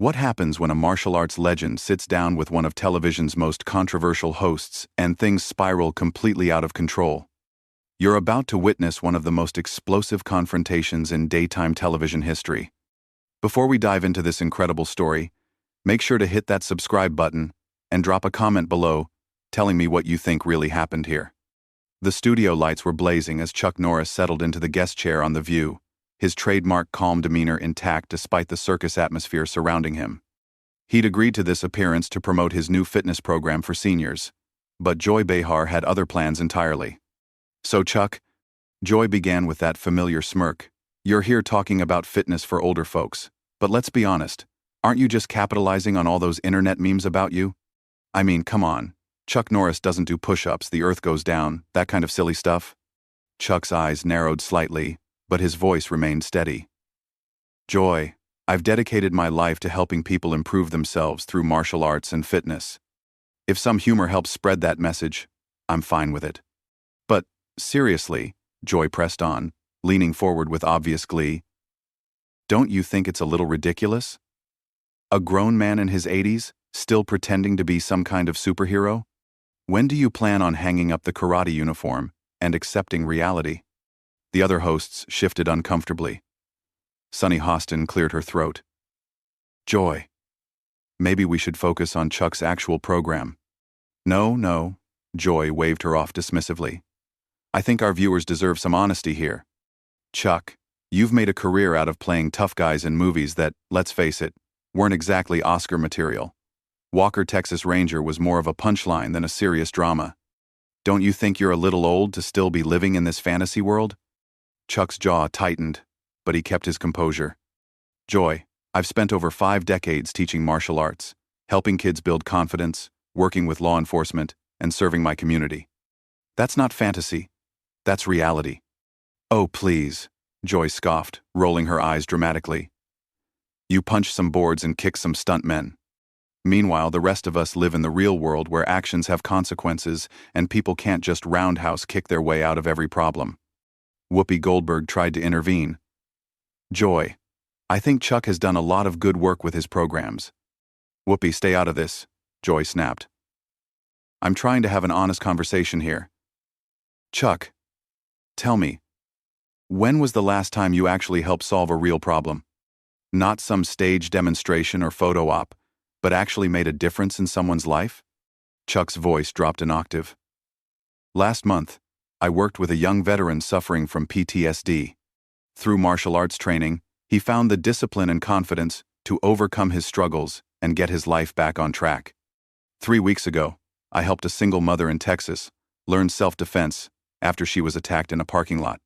What happens when a martial arts legend sits down with one of television's most controversial hosts and things spiral completely out of control? You're about to witness one of the most explosive confrontations in daytime television history. Before we dive into this incredible story, make sure to hit that subscribe button and drop a comment below telling me what you think really happened here. The studio lights were blazing as Chuck Norris settled into the guest chair on The View, his trademark calm demeanor intact despite the circus atmosphere surrounding him. He'd agreed to this appearance to promote his new fitness program for seniors, but Joy Behar had other plans entirely. "So Chuck," Joy began with that familiar smirk, "you're here talking about fitness for older folks, but let's be honest, aren't you just capitalizing on all those internet memes about you? I mean, come on, Chuck Norris doesn't do push-ups, the earth goes down, that kind of silly stuff." Chuck's eyes narrowed slightly, but his voice remained steady. "Joy, I've dedicated my life to helping people improve themselves through martial arts and fitness. If some humor helps spread that message, I'm fine with it." "But, seriously," Joy pressed on, leaning forward with obvious glee, "don't you think it's a little ridiculous? A grown man in his 80s, still pretending to be some kind of superhero? When do you plan on hanging up the karate uniform and accepting reality?" The other hosts shifted uncomfortably. Sunny Hostin cleared her throat. "Joy, maybe we should focus on Chuck's actual program." No, Joy waved her off dismissively. "I think our viewers deserve some honesty here. Chuck, you've made a career out of playing tough guys in movies that, let's face it, weren't exactly Oscar material. Walker, Texas Ranger was more of a punchline than a serious drama. Don't you think you're a little old to still be living in this fantasy world?" Chuck's jaw tightened, but he kept his composure. "Joy, I've spent over 5 decades teaching martial arts, helping kids build confidence, working with law enforcement, and serving my community. That's not fantasy. That's reality." "Oh, please," Joy scoffed, rolling her eyes dramatically. "You punch some boards and kick some stuntmen. Meanwhile, the rest of us live in the real world where actions have consequences and people can't just roundhouse kick their way out of every problem." Whoopi Goldberg tried to intervene. "Joy, I think Chuck has done a lot of good work with his programs." "Whoopi, stay out of this," Joy snapped. "I'm trying to have an honest conversation here. Chuck, tell me, when was the last time you actually helped solve a real problem? Not some stage demonstration or photo op, but actually made a difference in someone's life?" Chuck's voice dropped an octave. "Last month, I worked with a young veteran suffering from PTSD. Through martial arts training, he found the discipline and confidence to overcome his struggles and get his life back on track. 3 weeks ago, I helped a single mother in Texas learn self-defense after she was attacked in a parking lot.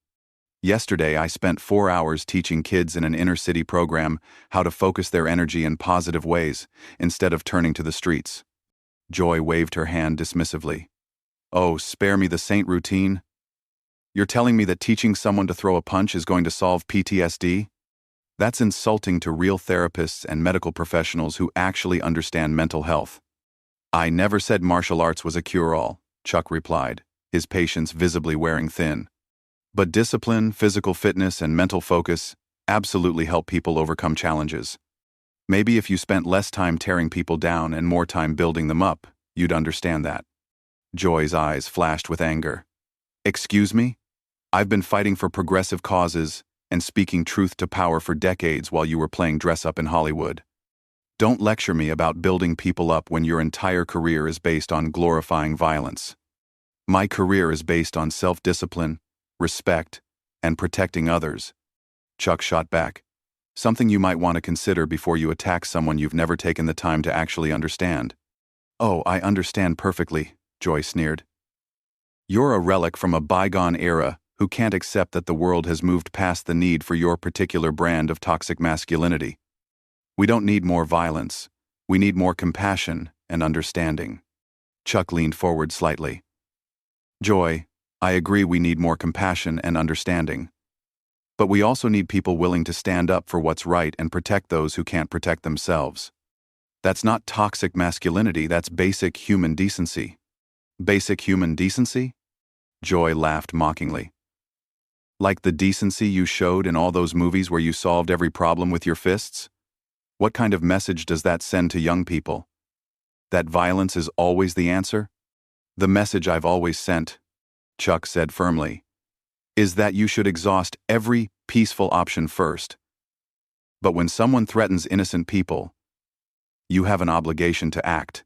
Yesterday, I spent 4 hours teaching kids in an inner-city program how to focus their energy in positive ways instead of turning to the streets." Joy waved her hand dismissively. "Oh, spare me the saint routine. You're telling me that teaching someone to throw a punch is going to solve PTSD? That's insulting to real therapists and medical professionals who actually understand mental health." "I never said martial arts was a cure-all," Chuck replied, his patience visibly wearing thin. "But discipline, physical fitness, and mental focus absolutely help people overcome challenges. Maybe if you spent less time tearing people down and more time building them up, you'd understand that." Joy's eyes flashed with anger. "Excuse me? I've been fighting for progressive causes and speaking truth to power for decades while you were playing dress-up in Hollywood. Don't lecture me about building people up when your entire career is based on glorifying violence. My career is based on self-discipline, respect, and protecting others." Chuck shot back. "Something you might want to consider before you attack someone you've never taken the time to actually understand." "Oh, I understand perfectly," Joy sneered. "You're a relic from a bygone era who can't accept that the world has moved past the need for your particular brand of toxic masculinity. We don't need more violence. We need more compassion and understanding." Chuck leaned forward slightly. "Joy, I agree we need more compassion and understanding. But we also need people willing to stand up for what's right and protect those who can't protect themselves. That's not toxic masculinity, that's basic human decency." "Basic human decency?" Joy laughed mockingly. "Like the decency you showed in all those movies where you solved every problem with your fists?" What kind of message does that send to young people? That violence is always the answer? The message I've always sent, Chuck said firmly, is that you should exhaust every peaceful option first. But when someone threatens innocent people, you have an obligation to act.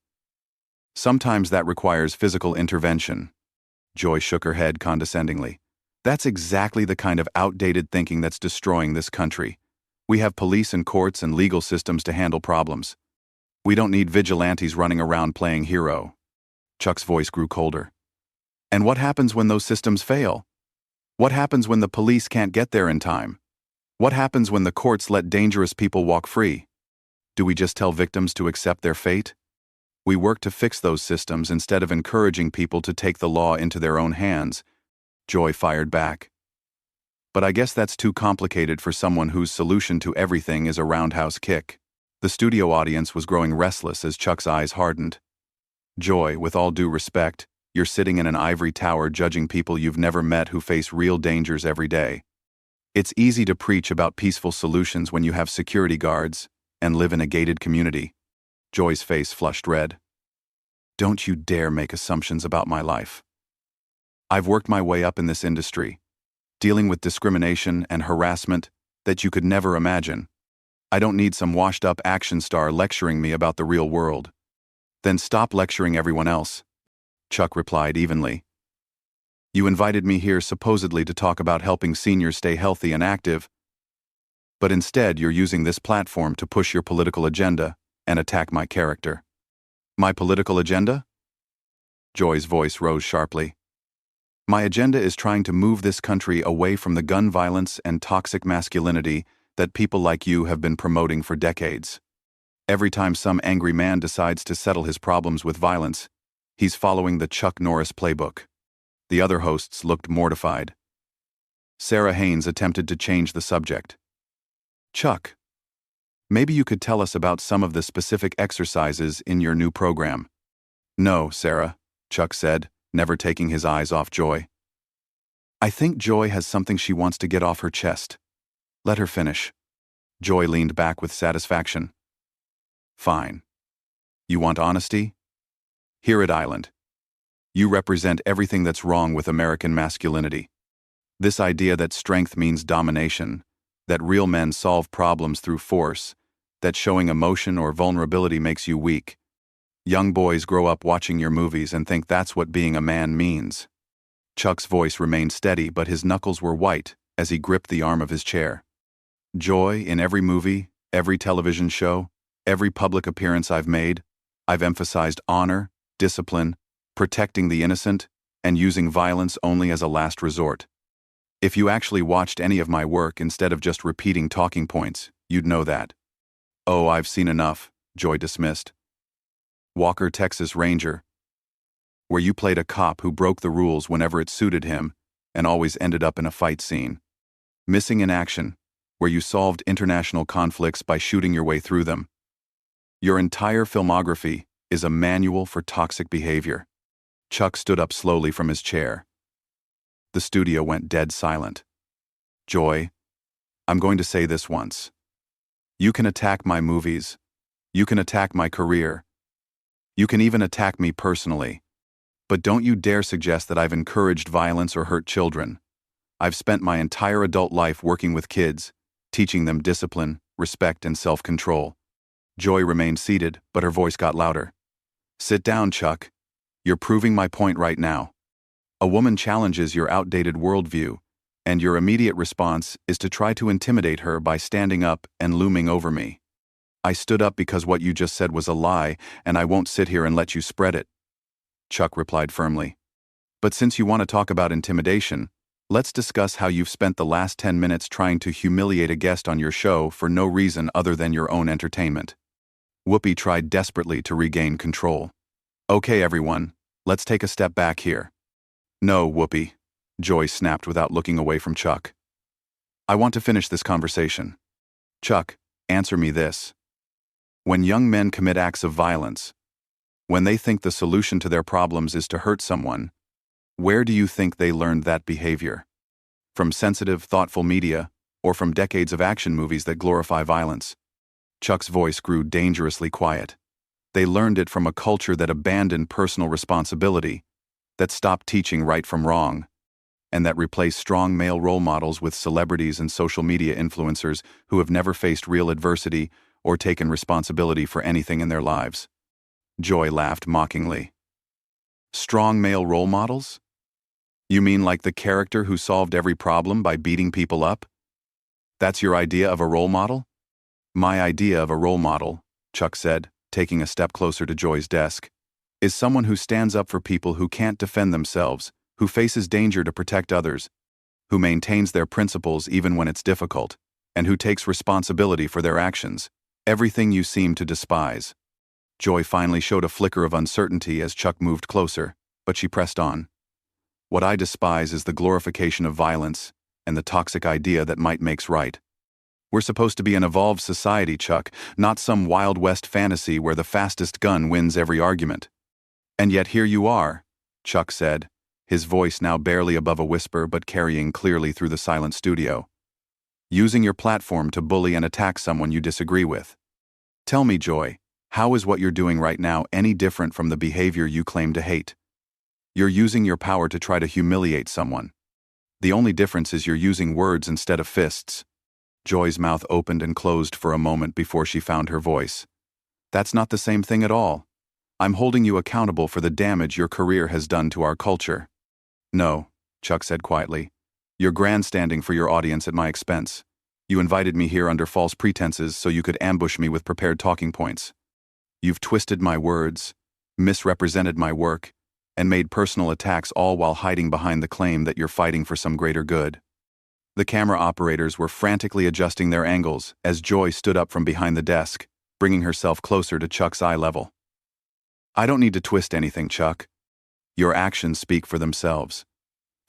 Sometimes that requires physical intervention. Joy shook her head condescendingly. That's exactly the kind of outdated thinking that's destroying this country. We have police and courts and legal systems to handle problems. We don't need vigilantes running around playing hero. Chuck's voice grew colder. And what happens when those systems fail? What happens when the police can't get there in time? What happens when the courts let dangerous people walk free? Do we just tell victims to accept their fate? We work to fix those systems instead of encouraging people to take the law into their own hands. Joy fired back. But I guess that's too complicated for someone whose solution to everything is a roundhouse kick. The studio audience was growing restless as Chuck's eyes hardened. Joy, with all due respect, you're sitting in an ivory tower judging people you've never met who face real dangers every day. It's easy to preach about peaceful solutions when you have security guards and live in a gated community. Joy's face flushed red. Don't you dare make assumptions about my life. I've worked my way up in this industry, dealing with discrimination and harassment that you could never imagine. I don't need some washed-up action star lecturing me about the real world. Then stop lecturing everyone else, Chuck replied evenly. You invited me here supposedly to talk about helping seniors stay healthy and active, but instead you're using this platform to push your political agenda and attack my character. My political agenda? Joy's voice rose sharply. My agenda is trying to move this country away from the gun violence and toxic masculinity that people like you have been promoting for decades. Every time some angry man decides to settle his problems with violence, he's following the Chuck Norris playbook. The other hosts looked mortified. Sarah Haynes attempted to change the subject. Chuck, maybe you could tell us about some of the specific exercises in your new program. No, Sarah, Chuck said, never taking his eyes off Joy. I think Joy has something she wants to get off her chest. Let her finish. Joy leaned back with satisfaction. Fine. You want honesty? Here at Island, you represent everything that's wrong with American masculinity. This idea that strength means domination, that real men solve problems through force, that showing emotion or vulnerability makes you weak. Young boys grow up watching your movies and think that's what being a man means. Chuck's voice remained steady, but his knuckles were white as he gripped the arm of his chair. Joy, in every movie, every television show, every public appearance I've made, I've emphasized honor, discipline, protecting the innocent, and using violence only as a last resort. If you actually watched any of my work instead of just repeating talking points, you'd know that. Oh, I've seen enough, Joy dismissed. Walker, Texas Ranger, where you played a cop who broke the rules whenever it suited him and always ended up in a fight scene. Missing in Action, where you solved international conflicts by shooting your way through them. Your entire filmography is a manual for toxic behavior. Chuck stood up slowly from his chair. The studio went dead silent. Joy, I'm going to say this once. You can attack my movies. You can attack my career. You can even attack me personally. But don't you dare suggest that I've encouraged violence or hurt children. I've spent my entire adult life working with kids, teaching them discipline, respect, and self-control. Joy remained seated, but her voice got louder. Sit down, Chuck. You're proving my point right now. A woman challenges your outdated worldview, and your immediate response is to try to intimidate her by standing up and looming over me. I stood up because what you just said was a lie, and I won't sit here and let you spread it. Chuck replied firmly. But since you want to talk about intimidation, let's discuss how you've spent the last 10 minutes trying to humiliate a guest on your show for no reason other than your own entertainment. Whoopi tried desperately to regain control. Okay, everyone, let's take a step back here. No, Whoopi, Joy snapped without looking away from Chuck. I want to finish this conversation. Chuck, answer me this. When young men commit acts of violence, when they think the solution to their problems is to hurt someone, where do you think they learned that behavior? From sensitive, thoughtful media, or from decades of action movies that glorify violence? Chuck's voice grew dangerously quiet. They learned it from a culture that abandoned personal responsibility, that stopped teaching right from wrong, and that replaced strong male role models with celebrities and social media influencers who have never faced real adversity or taken responsibility for anything in their lives. Joy laughed mockingly. Strong male role models? You mean like the character who solved every problem by beating people up? That's your idea of a role model? My idea of a role model, Chuck said, taking a step closer to Joy's desk, is someone who stands up for people who can't defend themselves, who faces danger to protect others, who maintains their principles even when it's difficult, and who takes responsibility for their actions, everything you seem to despise. Joy finally showed a flicker of uncertainty as Chuck moved closer, but she pressed on. What I despise is the glorification of violence and the toxic idea that might makes right. We're supposed to be an evolved society, Chuck, not some Wild West fantasy where the fastest gun wins every argument. And yet here you are, Chuck said, his voice now barely above a whisper but carrying clearly through the silent studio. Using your platform to bully and attack someone you disagree with. Tell me, Joy, how is what you're doing right now any different from the behavior you claim to hate? You're using your power to try to humiliate someone. The only difference is you're using words instead of fists. Joy's mouth opened and closed for a moment before she found her voice. That's not the same thing at all. I'm holding you accountable for the damage your career has done to our culture. No, Chuck said quietly. You're grandstanding for your audience at my expense. You invited me here under false pretenses so you could ambush me with prepared talking points. You've twisted my words, misrepresented my work, and made personal attacks all while hiding behind the claim that you're fighting for some greater good. The camera operators were frantically adjusting their angles as Joy stood up from behind the desk, bringing herself closer to Chuck's eye level. I don't need to twist anything, Chuck. Your actions speak for themselves.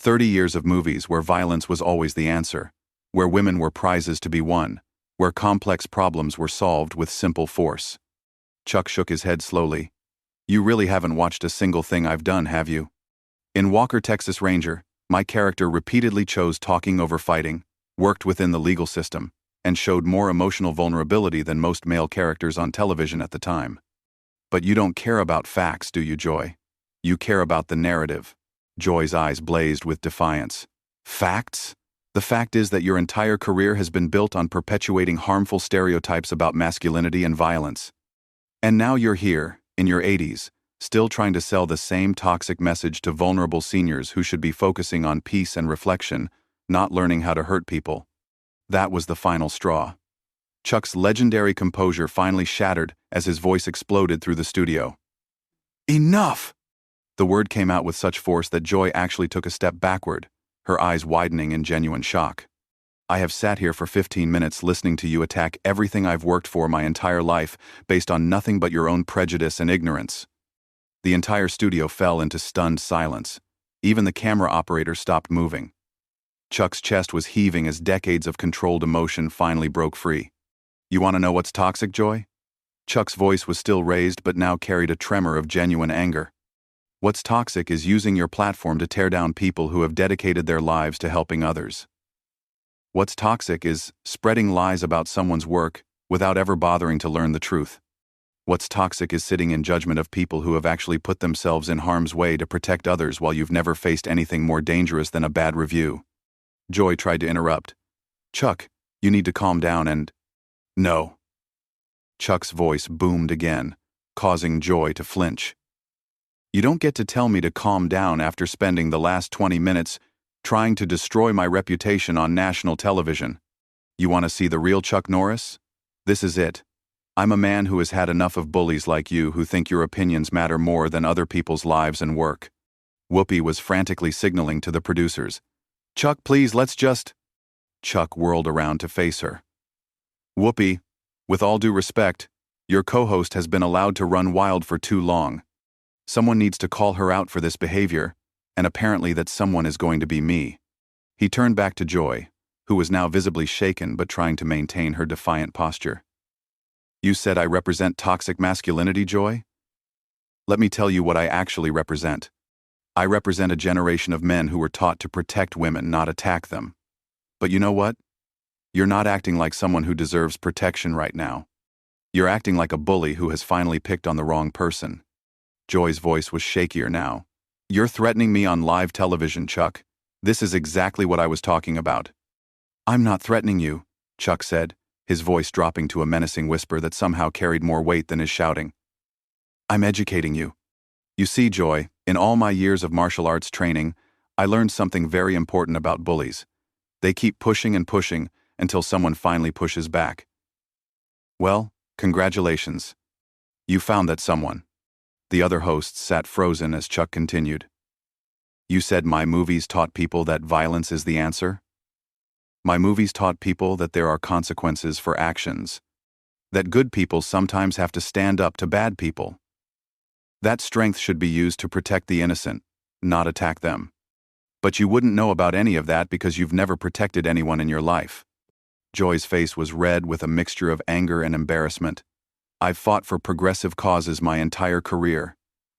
30 years of movies where violence was always the answer, where women were prizes to be won, where complex problems were solved with simple force. Chuck shook his head slowly. You really haven't watched a single thing I've done, have you? In Walker, Texas Ranger, my character repeatedly chose talking over fighting, worked within the legal system, and showed more emotional vulnerability than most male characters on television at the time. But you don't care about facts, do you, Joy? You care about the narrative. Joy's eyes blazed with defiance. Facts? The fact is that your entire career has been built on perpetuating harmful stereotypes about masculinity and violence. And now you're here, in your 80s, still trying to sell the same toxic message to vulnerable seniors who should be focusing on peace and reflection, not learning how to hurt people. That was the final straw. Chuck's legendary composure finally shattered as his voice exploded through the studio. Enough! The word came out with such force that Joy actually took a step backward, her eyes widening in genuine shock. I have sat here for 15 minutes listening to you attack everything I've worked for my entire life based on nothing but your own prejudice and ignorance. The entire studio fell into stunned silence. Even the camera operator stopped moving. Chuck's chest was heaving as decades of controlled emotion finally broke free. You want to know what's toxic, Joy? Chuck's voice was still raised but now carried a tremor of genuine anger. What's toxic is using your platform to tear down people who have dedicated their lives to helping others. What's toxic is spreading lies about someone's work without ever bothering to learn the truth. What's toxic is sitting in judgment of people who have actually put themselves in harm's way to protect others while you've never faced anything more dangerous than a bad review. Joy tried to interrupt. Chuck, you need to calm down and... No. Chuck's voice boomed again, causing Joy to flinch. You don't get to tell me to calm down after spending the last 20 minutes trying to destroy my reputation on national television. You want to see the real Chuck Norris? This is it. I'm a man who has had enough of bullies like you who think your opinions matter more than other people's lives and work. Whoopi was frantically signaling to the producers. Chuck, please, let's just... Chuck whirled around to face her. Whoopi, with all due respect, your co-host has been allowed to run wild for too long. Someone needs to call her out for this behavior, and apparently that someone is going to be me. He turned back to Joy, who was now visibly shaken but trying to maintain her defiant posture. You said I represent toxic masculinity, Joy? Let me tell you what I actually represent. I represent a generation of men who were taught to protect women, not attack them. But you know what? You're not acting like someone who deserves protection right now. You're acting like a bully who has finally picked on the wrong person. Joy's voice was shakier now. You're threatening me on live television, Chuck. This is exactly what I was talking about. I'm not threatening you, Chuck said, his voice dropping to a menacing whisper that somehow carried more weight than his shouting. I'm educating you. You see, Joy, in all my years of martial arts training, I learned something very important about bullies. They keep pushing and pushing until someone finally pushes back. Well, congratulations. You found that someone. The other hosts sat frozen as Chuck continued. You said my movies taught people that violence is the answer? My movies taught people that there are consequences for actions. That good people sometimes have to stand up to bad people. That strength should be used to protect the innocent, not attack them. But you wouldn't know about any of that because you've never protected anyone in your life. Joy's face was red with a mixture of anger and embarrassment. I've fought for progressive causes my entire career.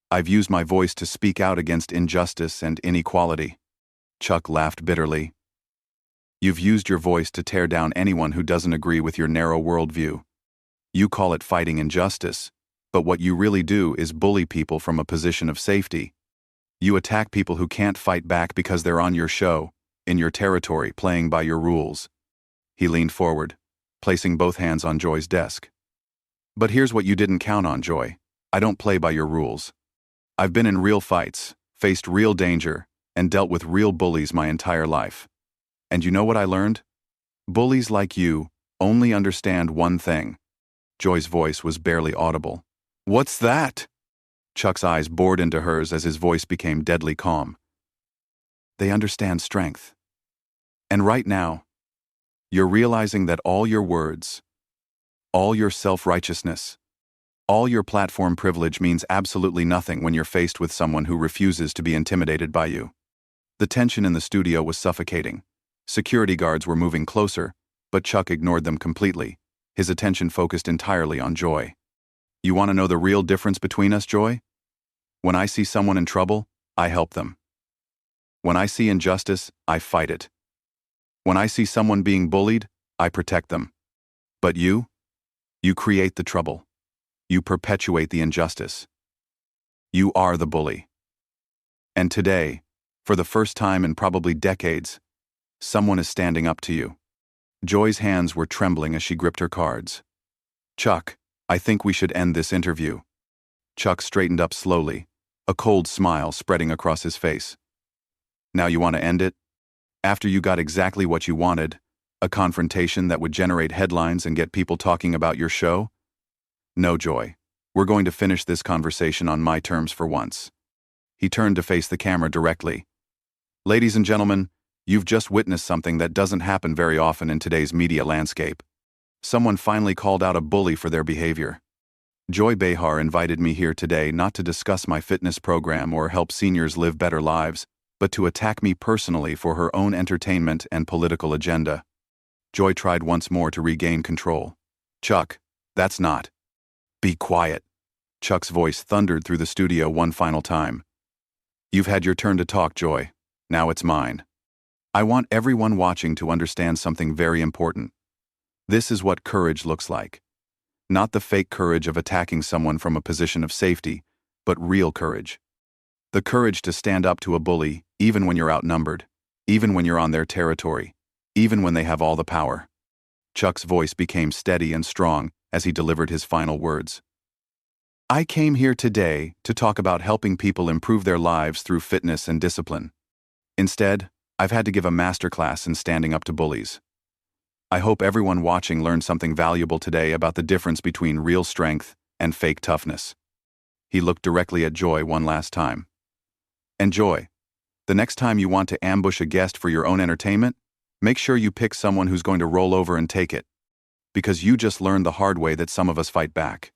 I've used my voice to speak out against injustice and inequality. Chuck laughed bitterly. You've used your voice to tear down anyone who doesn't agree with your narrow worldview. You call it fighting injustice, but what you really do is bully people from a position of safety. You attack people who can't fight back because they're on your show, in your territory, playing by your rules. He leaned forward, placing both hands on Joy's desk. But here's what you didn't count on, Joy. I don't play by your rules. I've been in real fights, faced real danger, and dealt with real bullies my entire life. And you know what I learned? Bullies like you only understand one thing. Joy's voice was barely audible. What's that? Chuck's eyes bored into hers as his voice became deadly calm. They understand strength. And right now, you're realizing that all your words, all your self-righteousness, all your platform privilege means absolutely nothing when you're faced with someone who refuses to be intimidated by you. The tension in the studio was suffocating. Security guards were moving closer, but Chuck ignored them completely, his attention focused entirely on Joy. You want to know the real difference between us, Joy? When I see someone in trouble, I help them. When I see injustice, I fight it. When I see someone being bullied, I protect them. But you create the trouble. You perpetuate the injustice. You are the bully. And today, for the first time in probably decades, someone is standing up to you. Joy's hands were trembling as she gripped her cards. Chuck, I think we should end this interview. Chuck straightened up slowly, a cold smile spreading across his face. Now you want to end it? After you got exactly what you wanted, a confrontation that would generate headlines and get people talking about your show? No, Joy. We're going to finish this conversation on my terms for once. He turned to face the camera directly. Ladies and gentlemen, you've just witnessed something that doesn't happen very often in today's media landscape. Someone finally called out a bully for their behavior. Joy Behar invited me here today not to discuss my fitness program or help seniors live better lives, but to attack me personally for her own entertainment and political agenda. Joy tried once more to regain control. Chuck, that's not. Be quiet. Chuck's voice thundered through the studio one final time. You've had your turn to talk, Joy. Now it's mine. I want everyone watching to understand something very important. This is what courage looks like. Not the fake courage of attacking someone from a position of safety, but real courage. The courage to stand up to a bully, even when you're outnumbered, even when you're on their territory, even when they have all the power. Chuck's voice became steady and strong as he delivered his final words. I came here today to talk about helping people improve their lives through fitness and discipline. Instead, I've had to give a masterclass in standing up to bullies. I hope everyone watching learned something valuable today about the difference between real strength and fake toughness. He looked directly at Joy one last time. And Joy, the next time you want to ambush a guest for your own entertainment, make sure you pick someone who's going to roll over and take it. Because you just learned the hard way that some of us fight back.